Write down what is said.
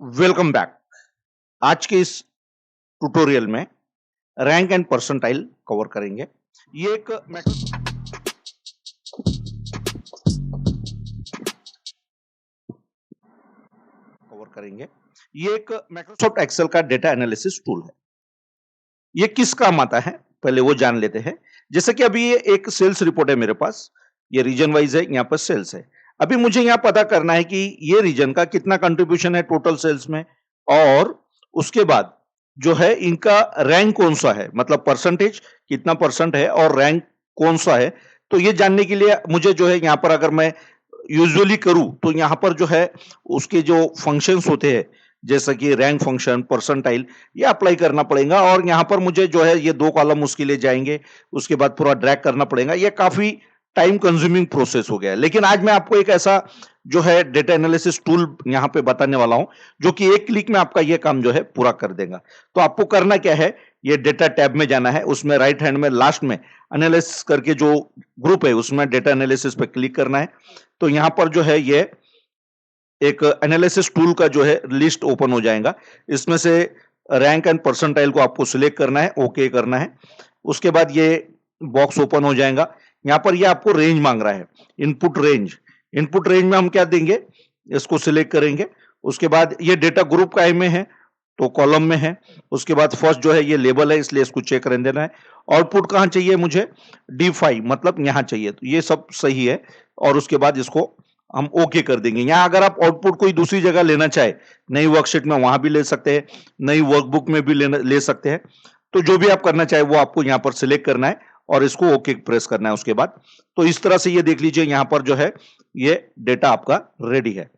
Welcome back. आज के इस ट्यूटोरियल में रैंक एंड परसेंटाइल कवर करेंगे। ये एक माइक्रोसॉफ्ट एक्सेल का डेटा एनालिसिस टूल है। ये किस काम आता है पहले वो जान लेते हैं। जैसे कि अभी ये एक सेल्स रिपोर्ट है मेरे पास, ये रीजन वाइज है, यहाँ पर सेल्स है। अभी मुझे यहाँ पता करना है कि ये रीजन का कितना कंट्रीब्यूशन है टोटल सेल्स में, और उसके बाद जो है इनका रैंक कौन सा है, मतलब परसेंटेज कितना परसेंट है और रैंक कौन सा है। तो ये जानने के लिए मुझे जो है यहाँ पर अगर मैं यूजुअली करूं तो यहाँ पर जो है उसके जो फंक्शंस होते हैं जैसा कि रैंक फंक्शन, परसेंटाइल, ये अप्लाई करना पड़ेगा। और यहाँ पर मुझे जो है ये 2 कॉलम उसके लिए जाएंगे, उसके बाद पूरा ड्रैग करना पड़ेगा। ये काफी टाइम कंज्यूमिंग प्रोसेस हो गया है। लेकिन आज मैं आपको एक ऐसा जो है डेटा एनालिसिस टूल यहाँ पे बताने वाला हूं जो कि एक क्लिक में आपका ये काम जो है पूरा कर देगा। तो आपको करना क्या है, ये डेटा टैब में जाना है, उसमें राइट हैंड में लास्ट में एनालिसिस करके जो ग्रुप है उसमें डेटा एनालिसिस पे क्लिक करना है। तो यहाँ पर जो है ये एक एनालिसिस टूल का जो है लिस्ट ओपन हो जाएगा। इसमें से रैंक एंड परसेंटाइल को आपको सिलेक्ट करना है, ओके करना है। उसके बाद ये बॉक्स ओपन हो जाएगा। यहाँ पर ये आपको रेंज मांग रहा है, इनपुट रेंज। इनपुट रेंज में हम क्या देंगे, इसको सिलेक्ट करेंगे। उसके बाद ये डेटा ग्रुप का में है तो कॉलम में है। उसके बाद फर्स्ट जो है ये लेबल है, इसलिए इसको चेक करने देना है। आउटपुट कहाँ चाहिए मुझे, D5, मतलब यहाँ चाहिए, तो ये सब सही है। और उसके बाद इसको हम ओके कर देंगे। यहाँ अगर आप आउटपुट कोई दूसरी जगह लेना चाहे, नई वर्कशीट में, वहां भी ले सकते हैं, नई वर्कबुक में भी ले सकते हैं। तो जो भी आप करना चाहे वो आपको यहाँ पर सिलेक्ट करना है और इसको ओके प्रेस करना है उसके बाद। तो इस तरह से ये देख लीजिए यहाँ पर जो है ये डेटा आपका रेडी है।